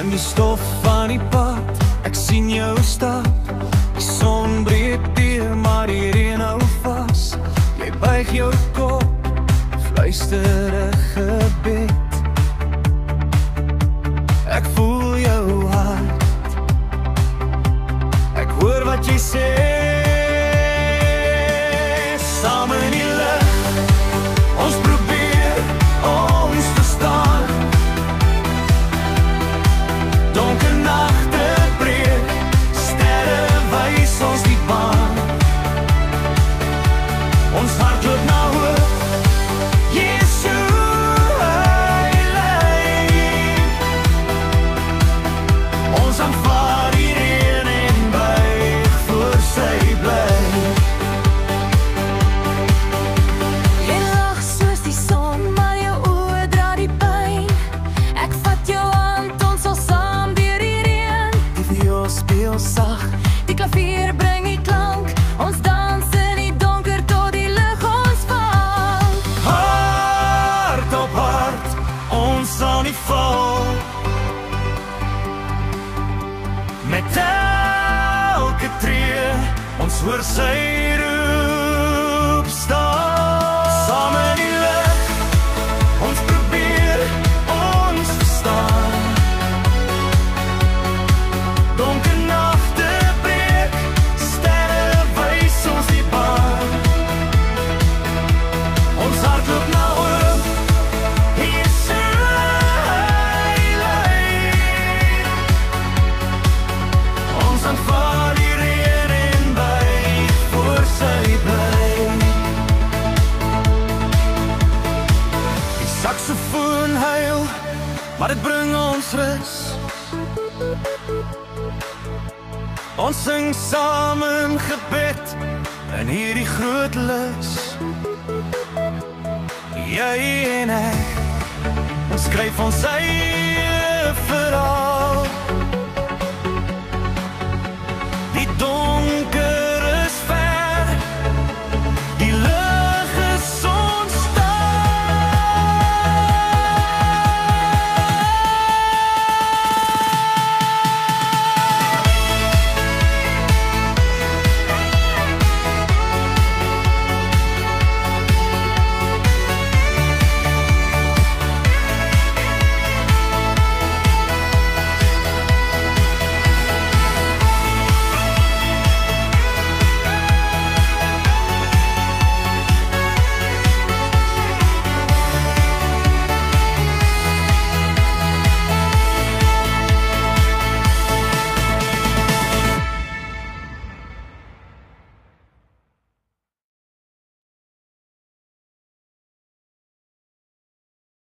In die stof van die pad, ek sien jou stap. Die son breek deur, maar die reën hou vas. Jy buig jou kop, fluister 'n gebed. Ek voel jou hart, ek hoor wat jy sê. Saam in die lig, ons probeer ons verstaan. Donker nagte breek, sterre wys ons die baan. Ons hart loop na hoop, Yeshua hy lei. Ons aanvaar die reën en buig voor sy bly. Jy lag soos die son, maar jou oë dra die pyn. Ek vat jou hand, ons sal saam deur die reën. Die viool speel sag, Die klavier bring die klank, ons dans in die donker tot die lig ons vang. hart op hart, ons sal nie val. Met elke tree, ons hoor sy roep staan. Saam in die lig, ons probeer ons verstaan. Donker nagte breek, sterre wys ons die baan. Ons hart loop na hoop, Yeshua hy lei. Ons aanvaar die reën en buig voor sy bly. Die saksofoon huil, maar dit bring ons rus. Ons sing saam in gebed in hierdie groot lus. Jy en ek, ons skryf ons eie verhaal.